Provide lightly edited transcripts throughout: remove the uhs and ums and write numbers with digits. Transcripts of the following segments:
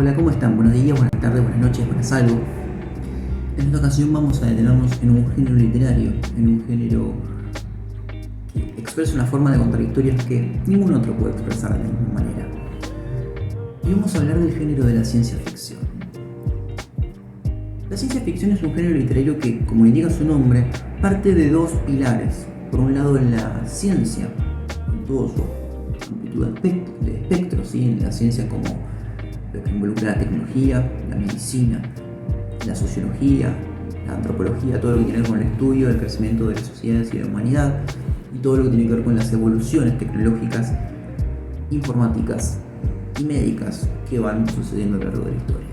Hola, ¿cómo están? Buenos días, buenas tardes, buenas noches, buenas algo. En esta ocasión vamos a detenernos en un género literario, en un género que expresa una forma de contar historias que ningún otro puede expresar de la misma manera. Y vamos a hablar del género de la ciencia ficción. La ciencia ficción es un género literario que, como indica su nombre, parte de dos pilares. Por un lado, en la ciencia, en todo su amplitud de espectro, ¿sí? En la ciencia como lo que involucra la tecnología, la medicina, la sociología, la antropología, todo lo que tiene que ver con el estudio del crecimiento de las sociedades y de la humanidad, y todo lo que tiene que ver con las evoluciones tecnológicas, informáticas y médicas que van sucediendo a lo largo de la historia.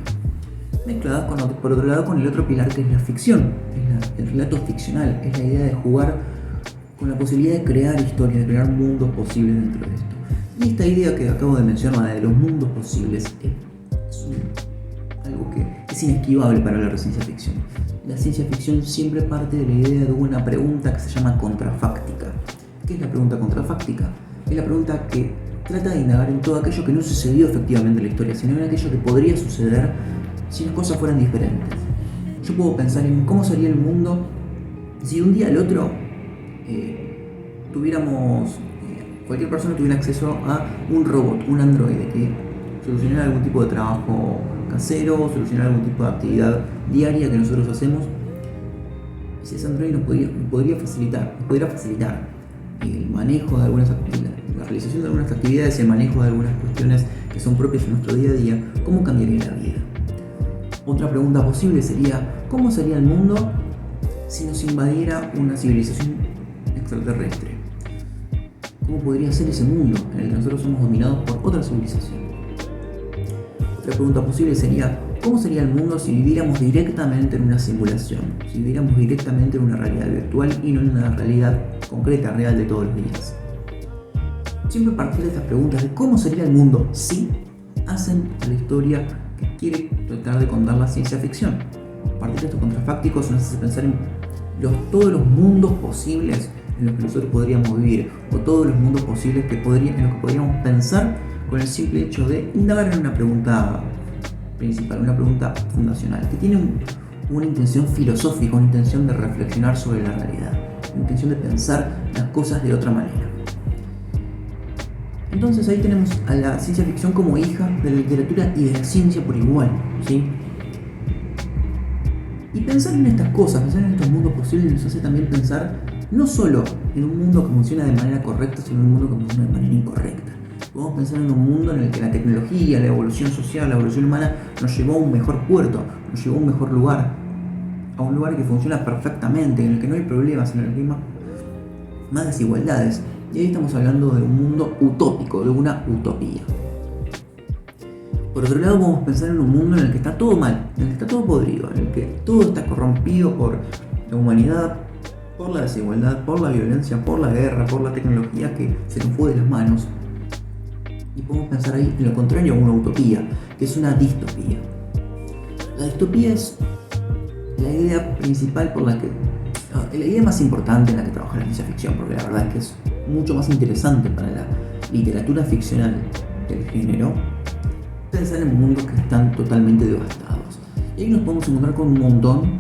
Mezcladas por otro lado con el otro pilar, que es la ficción, es el relato ficcional, es la idea de jugar con la posibilidad de crear historias, de crear mundos posibles dentro de esto. Y esta idea que acabo de mencionar, la de los mundos posibles, es algo que es inesquivable para hablar de ciencia ficción. La ciencia ficción siempre parte de la idea de una pregunta que se llama contrafáctica. ¿Qué es la pregunta contrafáctica? Es la pregunta que trata de indagar en todo aquello que no sucedió efectivamente en la historia, sino en aquello que podría suceder si las cosas fueran diferentes. Yo puedo pensar en cómo sería el mundo si de un día al otro cualquier persona tuviera acceso a un robot, un androide, que solucionara algún tipo de trabajo casero, solucionara algún tipo de actividad diaria que nosotros hacemos. Y si ese androide nos pudiera facilitar el manejo de algunas actividades, la realización de algunas actividades, el manejo de algunas cuestiones que son propias de nuestro día a día, ¿cómo cambiaría la vida? Otra pregunta posible sería, ¿cómo sería el mundo si nos invadiera una civilización extraterrestre? ¿Cómo podría ser ese mundo en el que nosotros somos dominados por otra civilización? Otra pregunta posible sería, ¿cómo sería el mundo si viviéramos directamente en una simulación? Si viviéramos directamente en una realidad virtual y no en una realidad concreta, real de todos los días. Siempre partir de estas preguntas de cómo sería el mundo si hacen a la historia que quiere tratar de contar la ciencia ficción. Partir de estos contrafácticos nos hace pensar en todos los mundos posibles en los que nosotros podríamos vivir, o todos los mundos posibles en los que podríamos pensar con el simple hecho de indagar en una pregunta principal, una pregunta fundacional, que tiene una intención filosófica, una intención de reflexionar sobre la realidad, una intención de pensar las cosas de otra manera. Entonces ahí tenemos a la ciencia ficción como hija de la literatura y de la ciencia por igual, ¿sí? Y pensar en estas cosas, pensar en estos mundos posibles, nos hace también pensar no solo en un mundo que funciona de manera correcta, sino en un mundo que funciona de manera incorrecta. Podemos pensar en un mundo en el que la tecnología, la evolución social, la evolución humana nos llevó a un mejor puerto, nos llevó a un mejor lugar, a un lugar que funciona perfectamente, en el que no hay problemas, en el que hay más desigualdades. Y ahí estamos hablando de un mundo utópico, de una utopía. Por otro lado, podemos pensar en un mundo en el que está todo mal, en el que está todo podrido, en el que todo está corrompido por la humanidad, por la desigualdad, por la violencia, por la guerra, por la tecnología que se nos fue de las manos. Y podemos pensar ahí en lo contrario a una utopía, que es una distopía. La distopía es la idea principal la idea más importante en la que trabaja la ciencia ficción, porque la verdad es que es mucho más interesante para la literatura ficcional del género pensar en mundos que están totalmente devastados. Y ahí nos podemos encontrar con un montón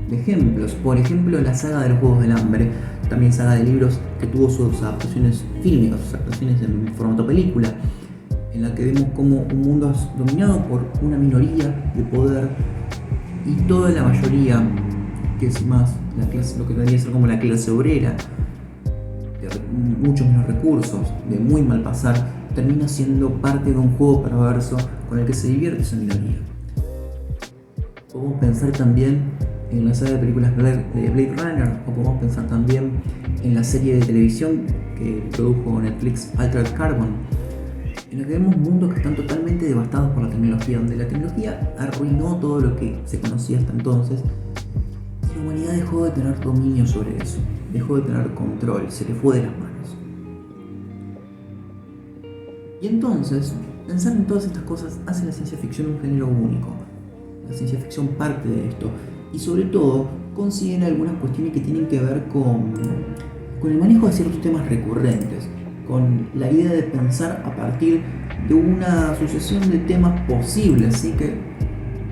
de ejemplos. Por ejemplo, la saga de los Juegos del Hambre, también saga de libros que tuvo sus adaptaciones fílmicas, sus adaptaciones en formato película, en la que vemos como un mundo es dominado por una minoría de poder y toda la mayoría, que es más la clase, lo que debería ser como la clase obrera, de muchos menos recursos, de muy mal pasar, termina siendo parte de un juego perverso con el que se divierte esa minoría. Podemos pensar también en la saga de películas de Blade Runner, o podemos pensar también en la serie de televisión que produjo Netflix, Altered Carbon, en la que vemos mundos que están totalmente devastados por la tecnología, donde la tecnología arruinó todo lo que se conocía hasta entonces, y la humanidad dejó de tener dominio sobre eso, dejó de tener control, se le fue de las manos. Y entonces, pensar en todas estas cosas hace la ciencia ficción un género único. La ciencia ficción parte de esto y sobre todo considera algunas cuestiones que tienen que ver con el manejo de ciertos temas recurrentes, con la idea de pensar a partir de una sucesión de temas posibles, ¿sí? Que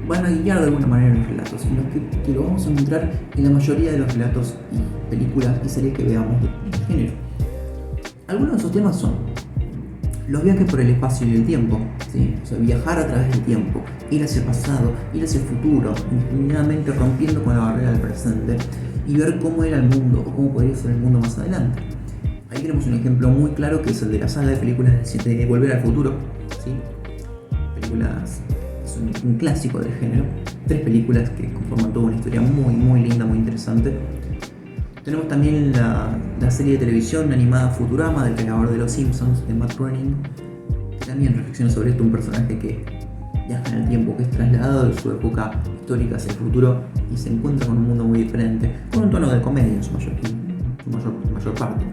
van a guiar de alguna manera los relatos, en los que lo vamos a encontrar en la mayoría de los relatos y películas y series que veamos de género. Algunos de esos temas son los viajes por el espacio y el tiempo, ¿sí? O sea, viajar a través del tiempo, ir hacia el pasado, ir hacia el futuro, indiscriminadamente rompiendo con la barrera del presente y ver cómo era el mundo o cómo podría ser el mundo más adelante. Ahí tenemos un ejemplo muy claro que es el de la saga de películas de Volver al Futuro, ¿sí? Películas que son un clásico del género, 3 películas que conforman toda una historia muy linda, muy interesante. Tenemos también la serie de televisión animada Futurama, del creador de Los Simpsons, de Matt Groening, que también reflexiona sobre esto, un personaje que viaja en el tiempo, que es trasladado de su época histórica hacia el futuro y se encuentra con un mundo muy diferente, con un tono de comedia en su mayor parte.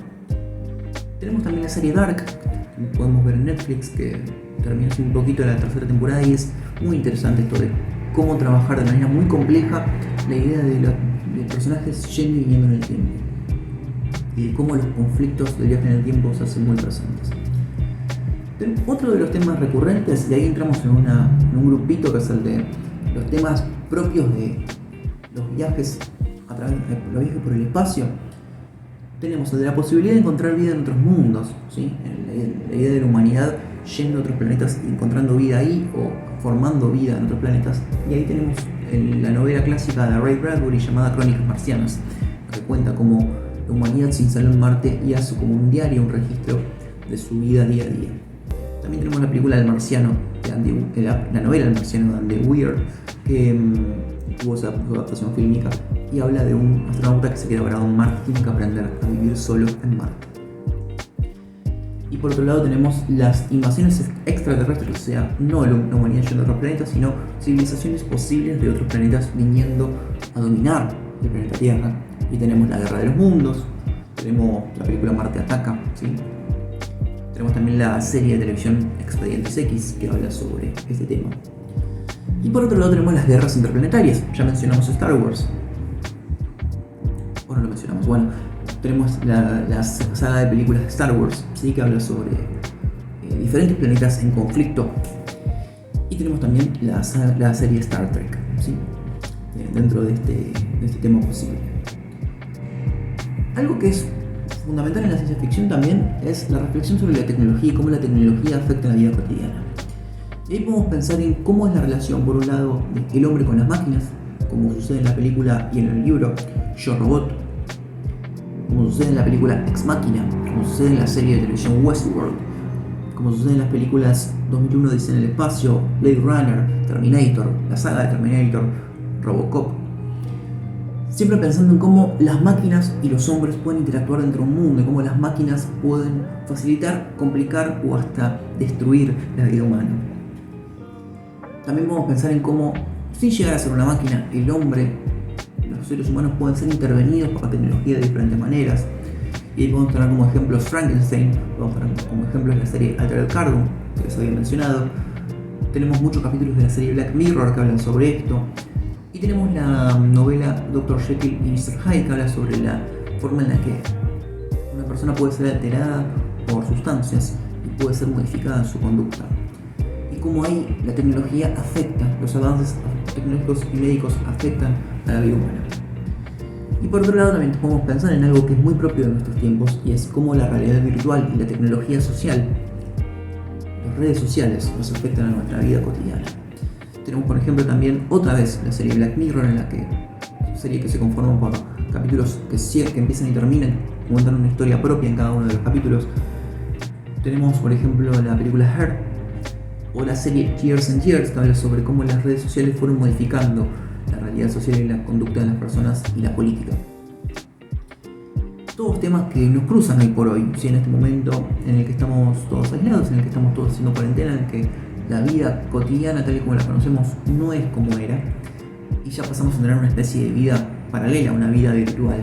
Tenemos también la serie Dark, que podemos ver en Netflix, que termina así un poquito la 3ª temporada y es muy interesante esto de cómo trabajar de manera muy compleja la idea de personajes yendo y viniendo en el tiempo y de cómo los conflictos de viaje en el tiempo se hacen muy presentes. Pero otro de los temas recurrentes, y ahí entramos en un grupito que es el de los temas propios de los viajes a través de los viajes por el espacio. Tenemos el de la posibilidad de encontrar vida en otros mundos, ¿sí? La idea de la humanidad yendo a otros planetas y encontrando vida ahí o formando vida en otros planetas. Y ahí tenemos la novela clásica de Ray Bradbury llamada Crónicas Marcianas, que cuenta cómo la humanidad se instaló en Marte y hace como un diario, un registro de su vida día a día. También tenemos la película El Marciano, la novela El Marciano de Andy Weir, que tuvo su adaptación fílmica y habla de un astronauta que se queda varado en Marte y tiene que aprender a vivir solo en Marte. Y por otro lado tenemos las invasiones extraterrestres, o sea, no la humanidad yendo a otros planetas, sino civilizaciones posibles de otros planetas viniendo a dominar el planeta Tierra. Y tenemos la Guerra de los Mundos, tenemos la película Marte Ataca, ¿sí? Tenemos también la serie de televisión Expedientes X, que habla sobre este tema. Y por otro lado tenemos las guerras interplanetarias, ya mencionamos Star Wars. ¿O no lo mencionamos? Bueno, tenemos la saga de películas de Star Wars, ¿sí? Que habla sobre diferentes planetas en conflicto. Y tenemos también la serie Star Trek, ¿sí? Dentro de este tema posible. Algo que es fundamental en la ciencia ficción también es la reflexión sobre la tecnología y cómo la tecnología afecta en la vida cotidiana. Y ahí podemos pensar en cómo es la relación, por un lado, del hombre con las máquinas, como sucede en la película y en el libro Yo Robot, como sucede en la película Ex Machina, como sucede en la serie de televisión Westworld, como sucede en las películas 2001 Odisea en el espacio, Blade Runner, Terminator, la saga de Terminator, Robocop. Siempre pensando en cómo las máquinas y los hombres pueden interactuar dentro de un mundo y cómo las máquinas pueden facilitar, complicar o hasta destruir la vida humana. También podemos pensar en cómo, sin llegar a ser una máquina, el hombre, los seres humanos pueden ser intervenidos por la tecnología de diferentes maneras. Y ahí podemos tener como ejemplos Frankenstein, podemos tener como ejemplos la serie Altered Carbon, que les había mencionado. Tenemos muchos capítulos de la serie Black Mirror que hablan sobre esto. Y tenemos la novela Dr. Jekyll y Mr. Hyde, que habla sobre la forma en la que una persona puede ser alterada por sustancias y puede ser modificada en su conducta. Y cómo ahí la tecnología afecta, los avances tecnológicos y médicos afectan a la vida humana. Y por otro lado también podemos pensar en algo que es muy propio de nuestros tiempos y es cómo la realidad virtual y la tecnología social, las redes sociales, nos afectan a nuestra vida cotidiana. Tenemos por ejemplo también otra vez la serie Black Mirror, en la serie que se conforma por capítulos que empiezan y terminan, cuentan una historia propia en cada uno de los capítulos. Tenemos por ejemplo la película Her o la serie Years and Years, que habla sobre cómo las redes sociales fueron modificando la realidad social y la conducta de las personas y la política. Todos temas que nos cruzan hoy por hoy, ¿sí? En este momento en el que estamos todos aislados, en el que estamos todos haciendo cuarentena, en el que la vida cotidiana tal y como la conocemos no es como era y ya pasamos a tener una especie de vida paralela, una vida virtual.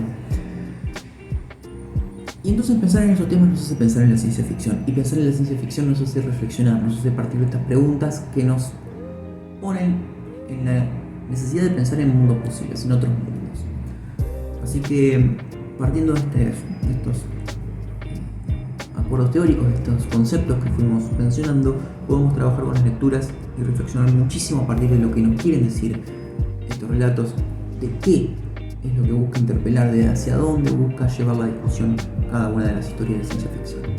Y entonces pensar en esos temas nos hace pensar en la ciencia ficción, y pensar en la ciencia ficción nos hace reflexionar, nos hace partir de estas preguntas que nos ponen en la necesidad de pensar en mundos posibles, en otros mundos. Así que partiendo de estos acuerdos teóricos de estos conceptos que fuimos mencionando, podemos trabajar con las lecturas y reflexionar muchísimo a partir de lo que nos quieren decir estos relatos, de qué es lo que busca interpelar, de hacia dónde busca llevar la discusión cada una de las historias de ciencia ficción.